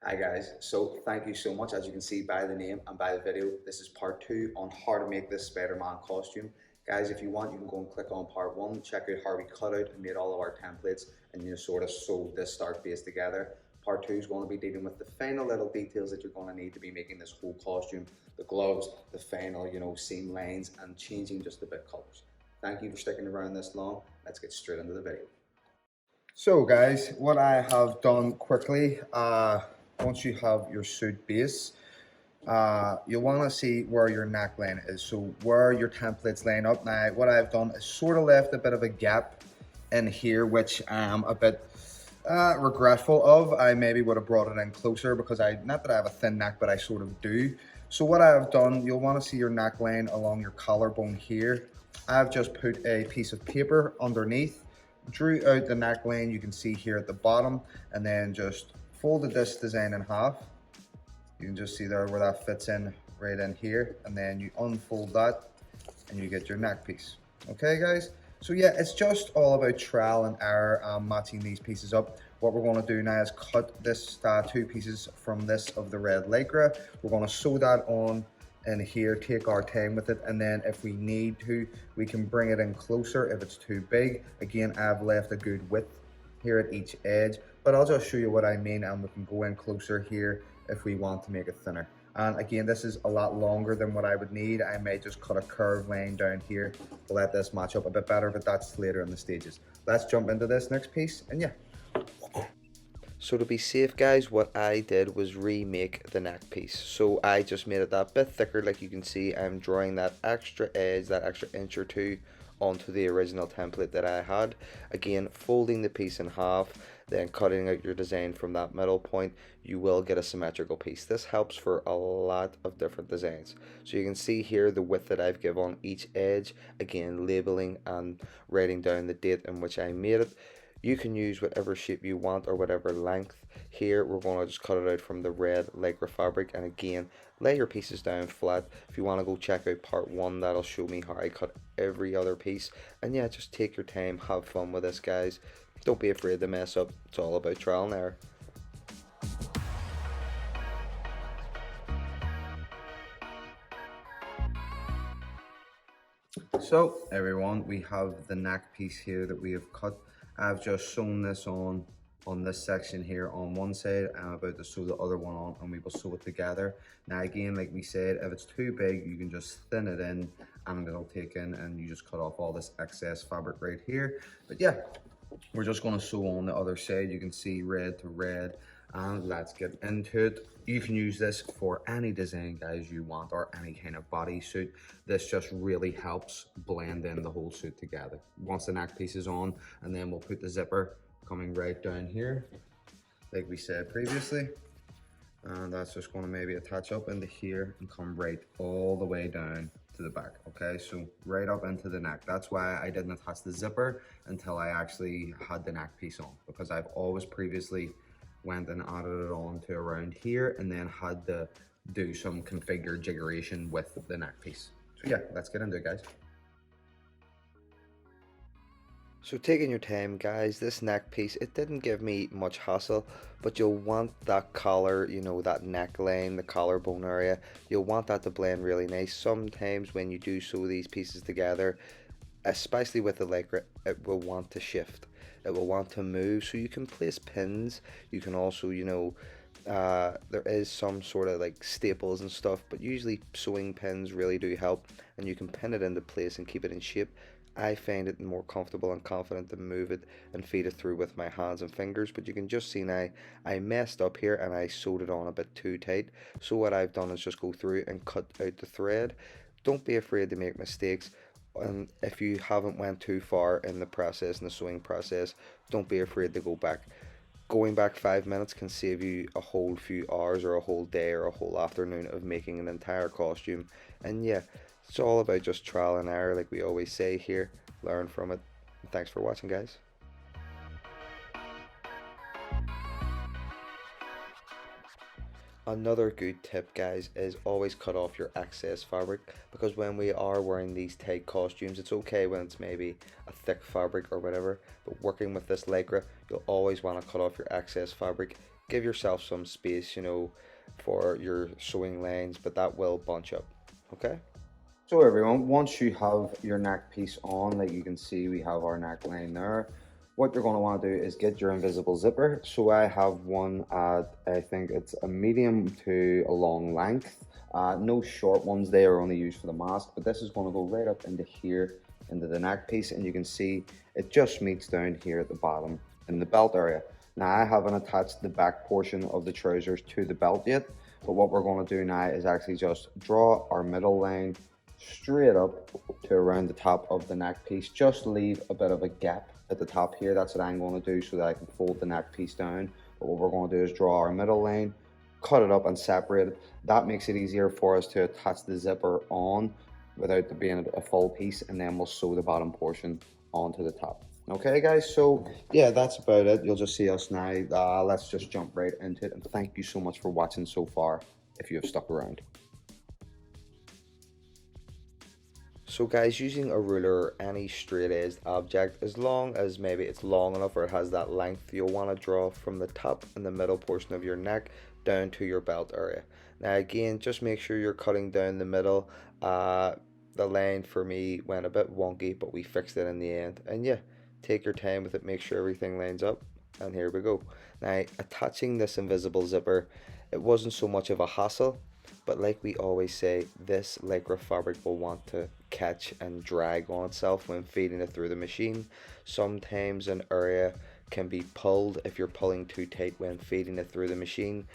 Hi guys, so thank you so much. As you can see by the name and by the video, this is part two on how to make this Spider-Man costume. Guys, if you want, you can go and click on part one, check out how we cut out and made all of our templates and sort of sewed this start base together. Part two is going to be dealing with the final little details that you're going to need to be making this whole costume, the gloves, the final, seam lines, and changing just a bit colors. Thank you for sticking around this long. Let's get straight into the video. So guys, what I have done quickly, once you have your suit base, you'll want to see where your neckline is, so where your templates line up. Now what I've done is sort of left a bit of a gap in here, which I am a bit regretful of. I maybe would have brought it in closer because not that I have a thin neck, but I sort of do. So what I've done, you'll want to see your neckline along your collarbone here. I've just put a piece of paper underneath, drew out the neckline you can see here at the bottom, and then just folded this design in half. You can just see there where that fits in right in here, and then you unfold that and you get your neck piece. Okay guys, so yeah, it's just all about trial and error, matching these pieces up. What we're going to do now is cut this two pieces from this of the red lycra. We're going to sew that on in here, take our time with it, and then if we need to, we can bring it in closer if it's too big. Again, I've left a good width here at each edge, but I'll just show you what I mean, and we can go in closer here if we want to make it thinner. And again, this is a lot longer than what I would need. I may just cut a curved line down here to let this match up a bit better, but that's later in the stages. Let's jump into this next piece, and yeah. So to be safe guys, what I did was remake the neck piece. So I just made it that bit thicker. Like you can see, I'm drawing that extra edge, that extra inch or two onto the original template that I had. Again, folding the piece in half, then cutting out your design from that middle point, you will get a symmetrical piece. This helps for a lot of different designs. So you can see here the width that I've given on each edge, again labeling and writing down the date in which I made it. You can use whatever shape you want or whatever length. Here we're going to just cut it out from the red lycra fabric, and again lay your pieces down flat. If you want to go check out part one, that'll show me how I cut every other piece. And yeah, just take your time, have fun with this guys. Don't be afraid to mess up. It's all about trial and error. So everyone, we have the neck piece here that we have cut. I've just sewn this on this section here on one side. I'm about to sew the other one on, and we will sew it together. Now again, like we said, if it's too big, you can just thin it in and it'll take in, and you just cut off all this excess fabric right here. But yeah, we're just going to sew on the other side. You can see red to red, and let's get into it. You can use this for any design guys you want, or any kind of bodysuit. This just really helps blend in the whole suit together. Once the neck piece is on, and then we'll put the zipper coming right down here like we said previously, and that's just going to maybe attach up into here and come right all the way down to the back. Okay, so right up into the neck. That's why I didn't attach the zipper until I actually had the neck piece on, because I've always previously went and added it on to around here and then had to do some configure jiggeration with the neck piece. So yeah, let's get into it guys. So taking your time guys, this neck piece, it didn't give me much hassle, but you'll want that collar, that neckline, the collarbone area, you'll want that to blend really nice. Sometimes when you do sew these pieces together, especially with the lycra, it will want to shift, it will want to move. So you can place pins, you can also, there is some sort of like staples and stuff, but usually sewing pins really do help, and you can pin it into place and keep it in shape. I find it more comfortable and confident to move it and feed it through with my hands and fingers, but you can just see now I messed up here and I sewed it on a bit too tight. So what I've done is just go through and cut out the thread. Don't be afraid to make mistakes, and if you haven't went too far in the process, in the sewing process, don't be afraid to go back. Going back 5 minutes can save you a whole few hours or a whole day or a whole afternoon of making an entire costume. And yeah, it's all about just trial and error, like we always say here. Learn from it. Thanks for watching guys. Another good tip guys is always cut off your excess fabric, because when we are wearing these tight costumes, it's okay when it's maybe a thick fabric or whatever, but working with this lycra, you'll always want to cut off your excess fabric. give yourself some space, for your sewing lanes, but that will bunch up. Okay. So everyone, once you have your neck piece on, like you can see, we have our neckline there. What you're going to want to do is get your invisible zipper. So I have one at, I think it's a medium to a long length. No short ones, they are only used for the mask, but this is going to go right up into here, into the neck piece, and you can see it just meets down here at the bottom in the belt area. Now I haven't attached the back portion of the trousers to the belt yet, but what we're going to do now is actually just draw our middle line straight up to around the top of the neck piece. Just leave a bit of a gap at the top here. That's what I'm going to do so that I can fold the neck piece down. But what we're going to do is draw our middle line, cut it up and separate it. That makes it easier for us to attach the zipper on without it being a full piece, and then we'll sew the bottom portion onto the top. Okay guys, so yeah, that's about it. You'll just see us now. Let's just jump right into it, and thank you so much for watching so far if you have stuck around. So guys, using a ruler or any straight edged object, as long as maybe it's long enough or it has that length, you'll want to draw from the top and the middle portion of your neck down to your belt area. Now again, just make sure you're cutting down the middle. The line for me went a bit wonky, but we fixed it in the end. And yeah, take your time with it, make sure everything lines up. And here we go. Now attaching this invisible zipper, it wasn't so much of a hassle, but like we always say, this Lycra fabric will want to catch and drag on itself when feeding it through the machine. Sometimes an area can be pulled if you're pulling too tight when feeding it through the machine.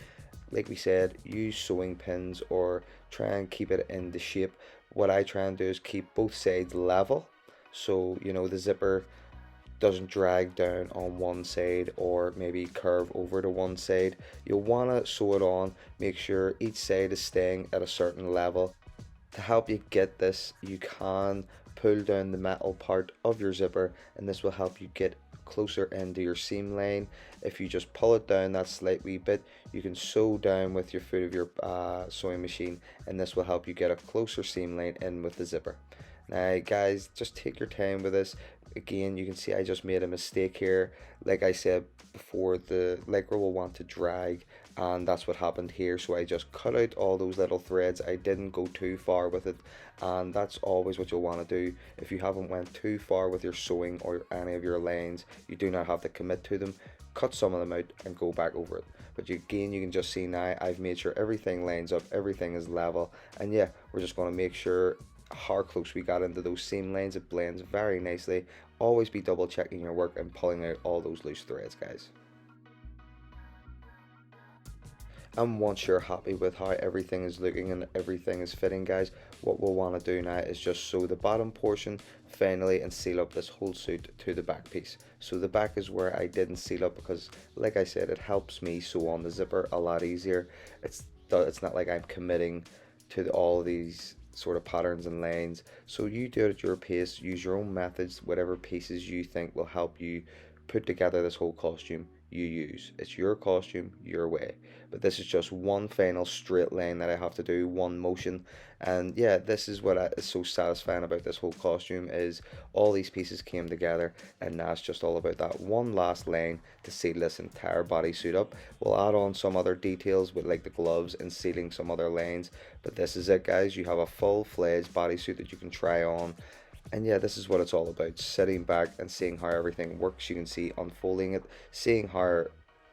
Like we said, use sewing pins or try and keep it in the shape. What I try and do is keep both sides level, so the zipper doesn't drag down on one side or maybe curve over to one side. You'll want to sew it on, make sure each side is staying at a certain level. To help you get this, you can pull down the metal part of your zipper, and this will help you get closer into your seam line. If you just pull it down that slight wee bit, you can sew down with your foot of your sewing machine, and this will help you get a closer seam line in with the zipper. Now guys, just take your time with this. Again, you can see I just made a mistake here. Like I said before, the Lycra will want to drag, and that's what happened here. So I just cut out all those little threads. I didn't go too far with it, and that's always what you'll want to do. If you haven't went too far with your sewing or any of your lines, you do not have to commit to them. Cut some of them out and go back over it. But again, you can just see now I've made sure everything lines up, everything is level, and yeah, we're just going to make sure how close we got into those seam lines. It blends very nicely. Always be double checking your work and pulling out all those loose threads, guys. And once you're happy with how everything is looking and everything is fitting, guys, what we'll want to do now is just sew the bottom portion finally and seal up this whole suit to the back piece. So the back is where I didn't seal up because, like I said, it helps me sew on the zipper a lot easier. It's not like I'm committing to all these sort of patterns and lines. So you do it at your pace, use your own methods, whatever pieces you think will help you put together this whole costume, you use. It's your costume, your way. But this is just one final straight line that I have to do, one motion. And yeah, this is what is so satisfying about this whole costume, is all these pieces came together, and now it's just all about that one last line to seal this entire bodysuit up. We'll add on some other details with like the gloves and sealing some other lines, but this is it, guys. You have a full-fledged bodysuit that you can try on. And yeah, this is what it's all about, sitting back and seeing how everything works. You can see unfolding it, seeing how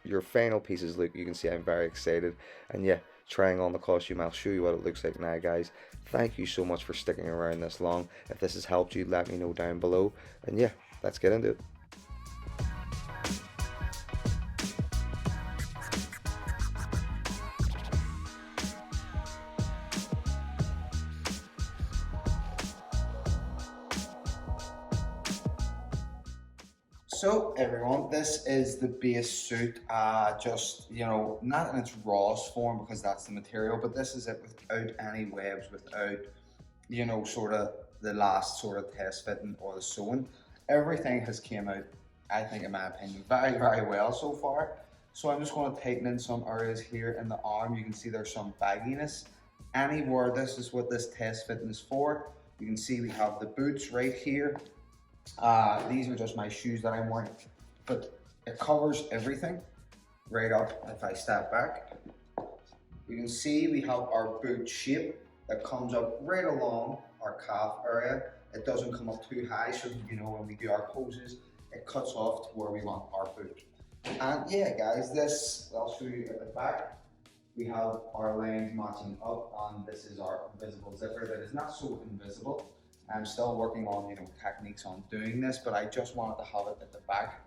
your final pieces look. You can see I'm very excited, and yeah, trying on the costume. I'll show you what it looks like now, guys. Thank you so much for sticking around this long. If this has helped you, let me know down below, and yeah, let's get into it. So everyone, this is the base suit, just, not in its rawest form because that's the material, but this is it without any webs, without, sort of the last sort of test fitting or the sewing. Everything has came out, I think in my opinion, very, very well so far. So I'm just going to tighten in some areas here in the arm. You can see there's some bagginess. Anywhere, this is what this test fitting is for. You can see we have the boots right here. These are just my shoes that I'm wearing, but it covers everything. right up. If I step back, you can see we have our boot shape that comes up right along our calf area. It doesn't come up too high, so you know when we do our poses, it cuts off to where we want our boot. And yeah, guys, this I'll show you at the back. We have our lines matching up, and this is our invisible zipper that is not so invisible. I'm still working on techniques on doing this, but I just wanted to have it at the back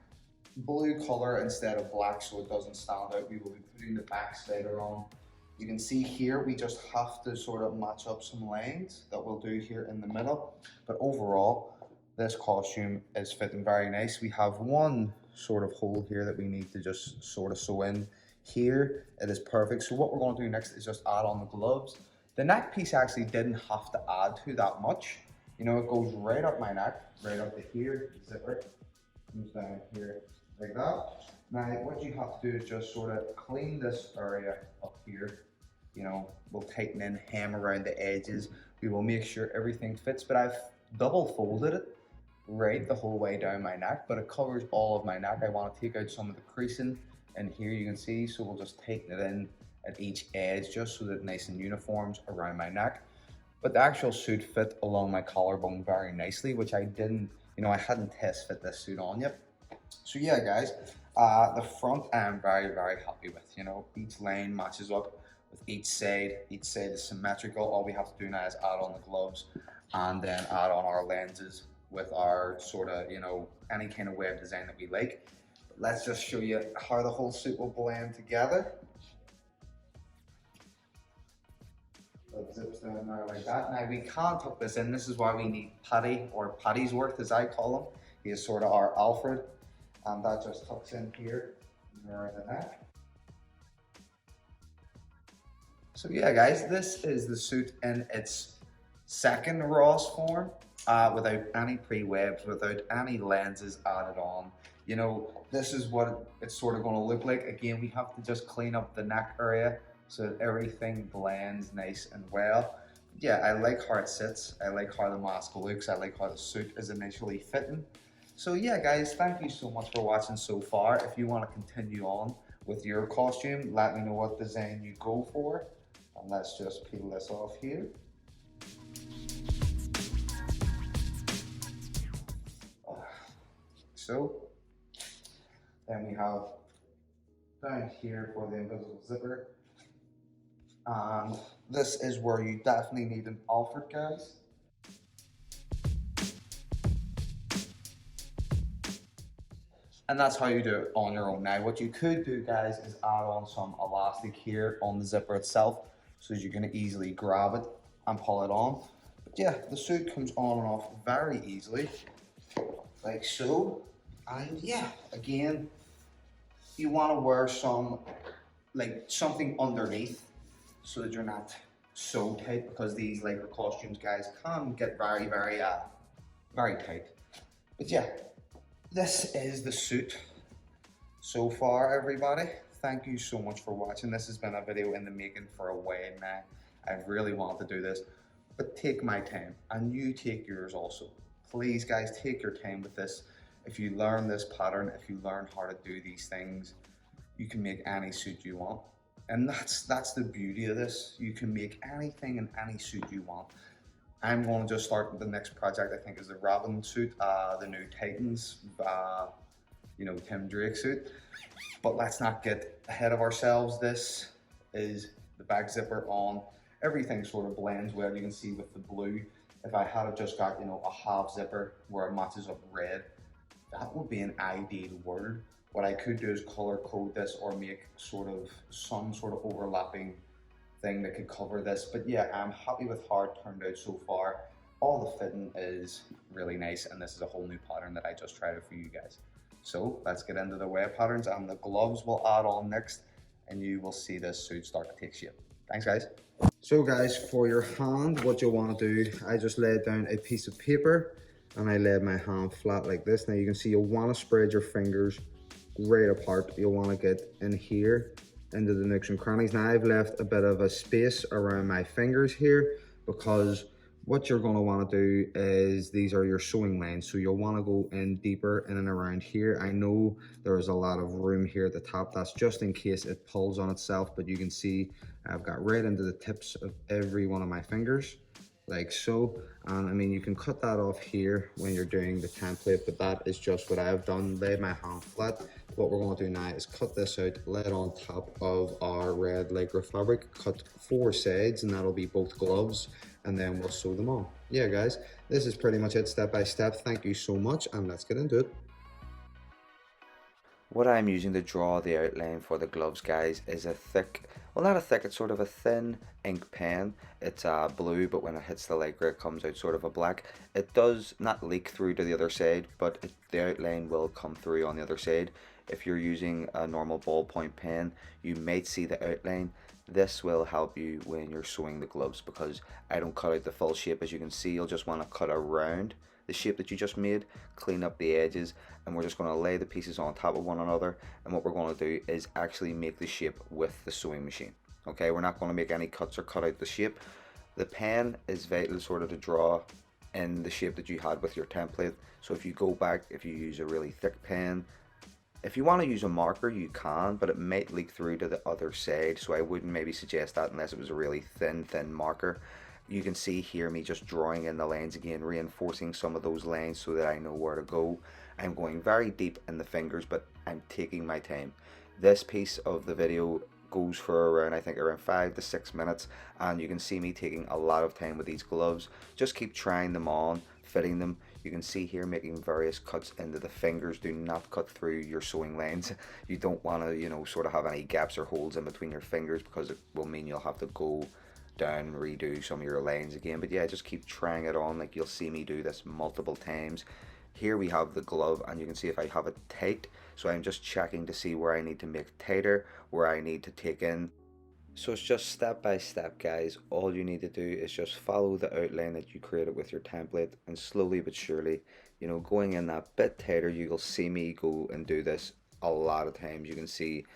blue color instead of black so it doesn't stand out. We will be putting the back slider on. You can see here we just have to sort of match up some lines that we'll do here in the middle, but overall this costume is fitting very nice. We have one sort of hole here that we need to just sort of sew in. Here it is perfect. So what we're going to do next is just add on the gloves. The neck piece actually didn't have to add to that much. You know, it goes right up my neck, right up to here, zipper comes down here like that. Now what you have to do is just sort of clean this area up here. You know, we'll tighten in, hem around the edges. We will make sure everything fits, but I've double folded it right the whole way down my neck, but it covers all of my neck. I want to take out some of the creasing, and here you can see, so we'll just tighten it in at each edge just so that it's nice and uniforms around my neck. But the actual suit fit along my collarbone very nicely, which I didn't, I hadn't test fit this suit on yet. So yeah, guys, the front I'm very, very happy with. You know, each line matches up with each side. Each side is symmetrical. All we have to do now is add on the gloves and then add on our lenses with our sort of, any kind of web design that we like. But let's just show you how the whole suit will blend together. It zips down there like that. Now we can't tuck this in. This is why we need Paddy, or Paddy's worth as I call him. He is sort of our Alfred, and that just tucks in here around the neck. So yeah, guys, this is the suit in its second Ross form, without any pre-webs, without any lenses added on. You know, this is what it's sort of going to look like. Again, we have to just clean up the neck area so that everything blends nice and well. Yeah, I like how it sits. I like how the mask looks. I like how the suit is initially fitting. So yeah, guys, thank you so much for watching so far. If you want to continue on with your costume, let me know what design you go for. And let's just peel this off here. So then we have down here for the invisible zipper. And this is where you definitely need an Alfred, guys. And that's how you do it on your own. Now what you could do, guys, is add on some elastic here on the zipper itself so that you can easily grab it and pull it on. But yeah, the suit comes on and off very easily, like so. And yeah, again, you want to wear something underneath so that you're not so tight, because these Lycra costumes, guys, can get very, very, very tight. But yeah, this is the suit so far, everybody. Thank you so much for watching. This has been a video in the making for a while now. I've really wanted to do this, but take my time, and you take yours also. Please, guys, take your time with this. If you learn this pattern, if you learn how to do these things, you can make any suit you want. And that's the beauty of this. You can make anything in any suit you want. I'm going to just start with the next project. I think is the Robin suit, the new Titans, Tim Drake suit. But let's not get ahead of ourselves. This is the back zipper on. Everything sort of blends well. You can see with the blue. If I had just got a half zipper where it matches up red, that would be an ideal world. What I could do is color code this or make some sort of overlapping thing that could cover this. But yeah, I'm happy with how it turned out so far. All the fitting is really nice, and this is a whole new pattern that I just tried out for you guys. So let's get into the web patterns, and the gloves will add on next, and you will see this suit start to take shape. Thanks, guys. So guys, for your hand, what you'll want to do, I just laid down a piece of paper and I laid my hand flat like this. Now you can see you'll want to spread your fingers right apart. You'll want to get in here into the nooks and crannies. Now I've left a bit of a space around my fingers here because What you're going to want to do is, these are your sewing lines, so you'll want to go in deeper in and around here. I know there's a lot of room here at the top, that's just in case it pulls on itself, but you can see I've got right into the tips of every one of my fingers, like so. And I mean, you can cut that off here when you're doing the template, but that is just what I've done. Laid my hand flat. What we're going to do now is cut this out, lay it on top of our red Lycra fabric, cut 4 sides, and that'll be both gloves, and then we'll sew them on. Yeah, guys, this is pretty much it, step by step. Thank you so much, and let's get into it. What I'm using to draw the outline for the gloves, guys, is a thick, well, not a thick, it's sort of a thin ink pen. It's blue, but when it hits the lycra, it comes out sort of a black. It does not leak through to the other side, but the outline will come through on the other side. If you're using a normal ballpoint pen, you might see the outline. This will help you when you're sewing the gloves, because I don't cut out the full shape. As you can see, you'll just want to cut around the shape that you just made, clean up the edges, and we're just going to lay the pieces on top of one another. And what we're going to do is actually make the shape with the sewing machine. Okay, we're not going to make any cuts or cut out the shape. The pen is vital sort of to draw in the shape that you had with your template. So if you go back, if you use a really thick pen, if you want to use a marker, you can, but it might leak through to the other side, so I wouldn't maybe suggest that unless it was a really thin marker. You can see here me just drawing in the lines again, reinforcing some of those lines so that I know where to go. I'm going very deep in the fingers, but I'm taking my time. This piece of the video goes for around, I think, around 5 to 6 minutes, and you can see me taking a lot of time with these gloves. Just keep trying them on, fitting them. You can see here making various cuts into the fingers. Do not cut through your sewing lines. You don't want to, you know, sort of have any gaps or holes in between your fingers, because it will mean you'll have to go down and redo some of your lines again. But yeah, just keep trying it on. Like, you'll see me do this multiple times. Here we have the glove, and you can see if I have it tight, so I'm just checking to see where I need to make tighter, where I need to take in. So it's just step by step, guys. All you need to do is just follow the outline that you created with your template, and slowly but surely, you know, going in that bit tighter. You'll see me go and do this a lot of times. You can see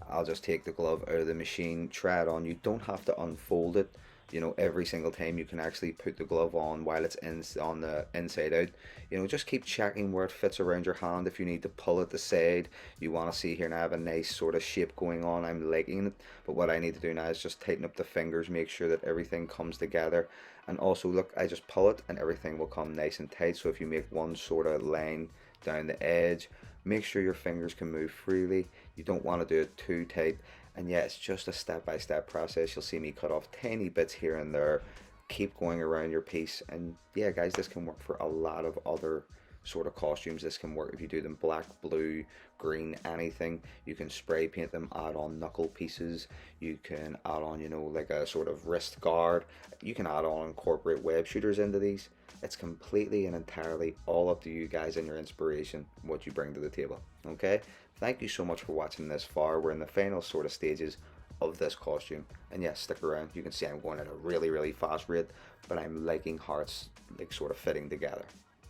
I'll just take the glove out of the machine, try it on. You don't have to unfold it, you know, every single time. You can actually put the glove on while it's on the inside out. You know, just keep checking where it fits around your hand. If you need to pull it the side, you want to see here now I have a nice sort of shape going on. I'm liking it, but what I need to do now is just tighten up the fingers, make sure that everything comes together. And also, look, I just pull it and everything will come nice and tight. So if you make one sort of line down the edge, make sure your fingers can move freely. You don't want to do it too tight. And yeah, it's just a step-by-step process. You'll see me cut off tiny bits here and there. Keep going around your piece. And yeah, guys, this can work for a lot of other sort of costumes. This can work if you do them black, blue, green, anything. You can spray paint them, add on knuckle pieces. You can add on, you know, like a sort of wrist guard. You can add on, incorporate web shooters into these. It's completely and entirely all up to you guys and your inspiration, what you bring to the table. Okay, thank you so much for watching this far. We're in the final sort of stages of this costume, and yes, stick around. You can see I'm going at a really fast rate, but I'm liking how it's like sort of fitting together.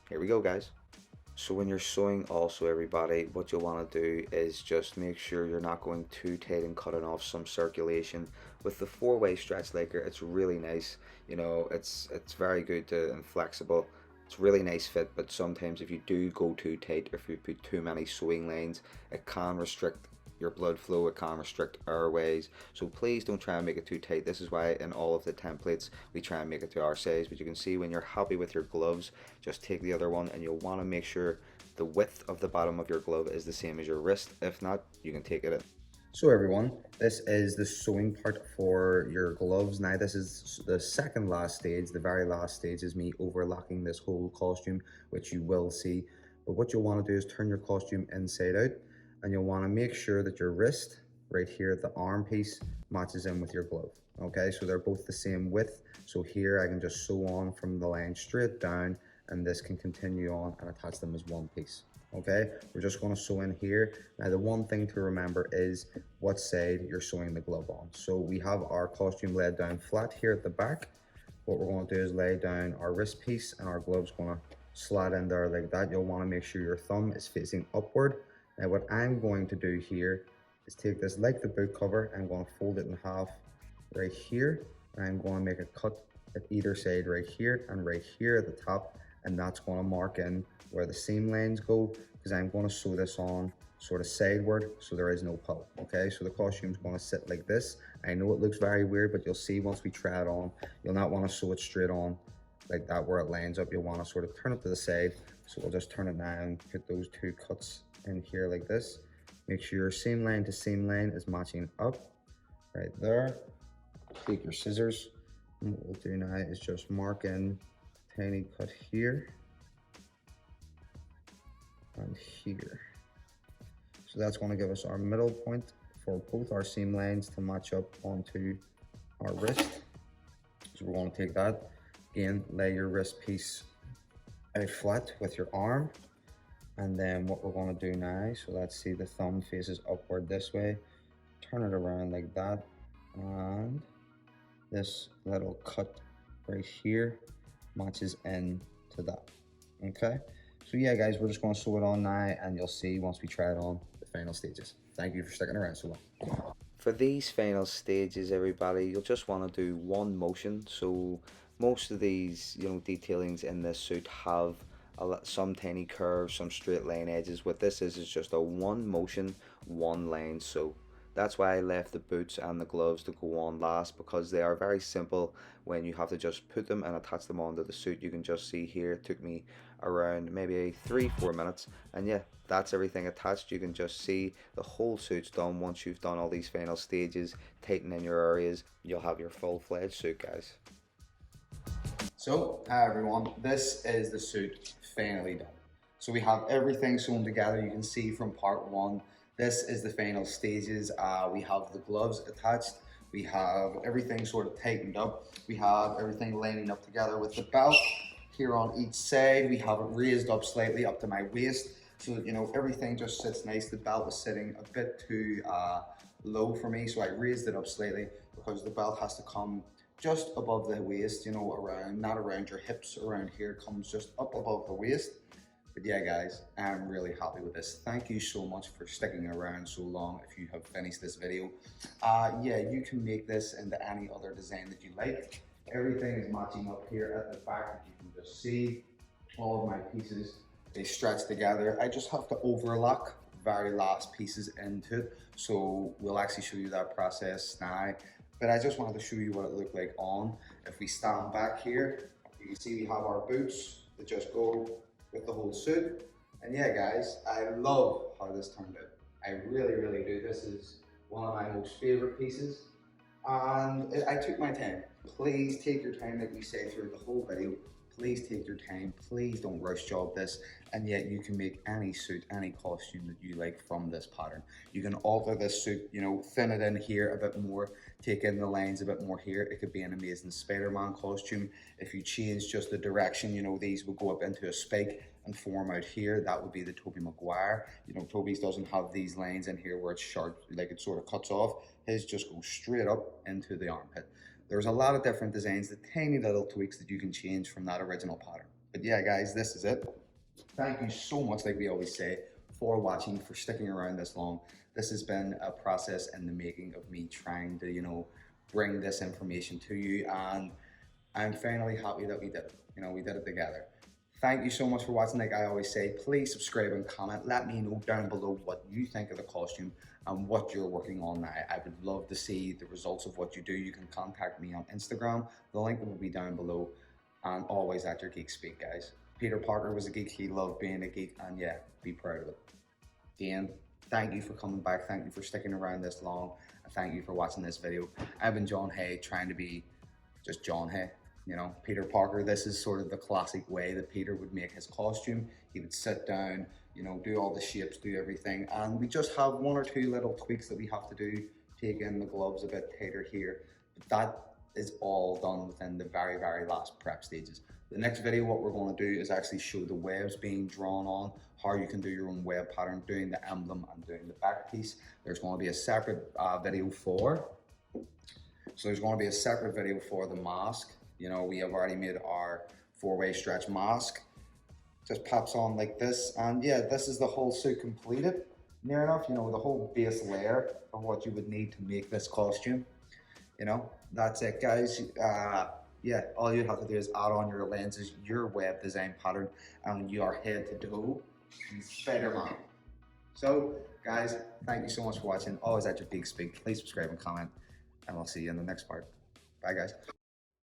Here we go, guys. So when you're sewing, also, everybody, what you'll want to do is just make sure you're not going too tight and cutting off some circulation. With the 4-way stretch Lycra, it's really nice. You know, it's very good and flexible. It's really nice fit, but sometimes if you do go too tight, if you put too many sewing lines, it can restrict your blood flow, it can restrict airways. So please don't try and make it too tight. This is why in all of the templates we try and make it to our size. But you can see when you're happy with your gloves, just take the other one, and you'll want to make sure the width of the bottom of your glove is the same as your wrist. If not, you can take it in. So everyone, this is the sewing part for your gloves. Now this is the second last stage. The very last stage is me overlocking this whole costume, which you will see. But what you'll want to do is turn your costume inside out, and you'll want to make sure that your wrist right here at the arm piece matches in with your glove. Okay, so they're both the same width. So here I can just sew on from the line straight down, and this can continue on and attach them as one piece. Okay, we're just going to sew in here. Now the one thing to remember is what side you're sewing the glove on. So we have our costume laid down flat here at the back. What we're going to do is lay down our wrist piece, and our glove's going to slide in there like that. You'll want to make sure your thumb is facing upward. Now what I'm going to do here is take this like the book cover. I'm going to fold it in half right here, and I'm going to make a cut at either side right here and right here at the top, and that's going to mark in where the seam lines go, because I'm going to sew this on sort of sideward so there is no pull. Okay, so the costume's going to sit like this. I know it looks very weird, but you'll see once we try it on, you'll not want to sew it straight on like that where it lines up. You'll want to sort of turn it to the side. So we'll just turn it now and put those two cuts in here like this. Make sure your seam line to seam line is matching up right there. Take your scissors, and what we'll do now is just mark in a tiny cut here and here. So that's going to give us our middle point for both our seam lines to match up onto our wrist. So we're going to take that, again, lay your wrist piece out flat with your arm, and then what we're going to do now, so let's see, the thumb faces upward this way, turn it around like that, and this little cut right here matches in to that. Okay, so yeah guys, we're just going to sew it on now, and you'll see once we try it on the final stages. Thank you for sticking around so long. For these final stages, everybody, you'll just want to do one motion. So most of these, detailings in this suit have some tiny curves, some straight line edges. What this is just a one motion, one line. So that's why I left the boots and the gloves to go on last, because they are very simple when you have to just put them and attach them onto the suit. You can just see here, it took me around maybe 3-4 minutes, and yeah, that's everything attached. You can just see the whole suit's done. Once you've done all these final stages, tighten in your areas, you'll have your full-fledged suit, guys. So, hi everyone, this is the suit finally done. So we have everything sewn together. You can see from part one, this is the final stages. We have the gloves attached. We have everything sort of tightened up. We have everything lining up together with the belt here on each side. We have it raised up slightly up to my waist, so that, everything just sits nice. The belt was sitting a bit too low for me, so I raised it up slightly, because the belt has to come just above the waist, around, not around your hips, around here, comes just up above the waist. But yeah guys, I'm really happy with this. Thank you so much for sticking around so long if you have finished this video. Yeah, you can make this into any other design that you like. Everything is matching up here at the back. You can just see all of my pieces, they stretch together. I just have to overlock very last pieces into it. So we'll actually show you that process now. But I just wanted to show you what it looked like on. If we stand back here, you can see we have our boots that just go with the whole suit. And yeah guys, I love how this turned out. I really, really do. This is one of my most favorite pieces. And I took my time. Please take your time, like we say throughout the whole video. Please take your time. Please don't rush job this. And yet you can make any suit, any costume that you like from this pattern. You can alter this suit, thin it in here a bit more, take in the lines a bit more here. It could be an amazing Spider-Man costume. If you change just the direction, these will go up into a spike and form out here. That would be the Tobey Maguire. Tobey's doesn't have these lines in here where it's sharp, like it sort of cuts off. His just goes straight up into the armpit. There's a lot of different designs, the tiny little tweaks that you can change from that original pattern. But yeah guys, this is it. Thank you so much, like we always say, for watching, for sticking around this long. This has been a process in the making of me trying to, bring this information to you, and I'm finally happy that we did it. We did it together. Thank you so much for watching. Like I always say, please subscribe and comment. Let me know down below what you think of the costume and what you're working on now. I would love to see the results of what you do. You can contact me on Instagram. The link will be down below. And always at your Geek Speak, guys. Peter Parker was a geek. He loved being a geek. And yeah, be proud of it. Dan, thank you for coming back. Thank you for sticking around this long. And thank you for watching this video. I've been John Hay, trying to be just John Hay. Peter Parker, this is sort of the classic way that Peter would make his costume. He would sit down, do all the shapes, do everything. And we just have one or two little tweaks that we have to do. Take in the gloves a bit tighter here. But that is all done within the very, very last prep stages. The next video, what we're going to do is actually show the webs being drawn on, how you can do your own web pattern, doing the emblem and doing the back piece. There's going to be a separate video for. So there's going to be a separate video for the mask. We have already made our 4-way stretch mask. Just pops on like this, and yeah, this is the whole suit completed. Near enough, the whole base layer of what you would need to make this costume. That's it, guys. yeah, all you have to do is add on your lenses, your web design pattern, and you are head to toe Spider-Man. So, guys, thank you so much for watching. Always at your Geek Speak. Please subscribe and comment, and I'll see you in the next part. Bye, guys.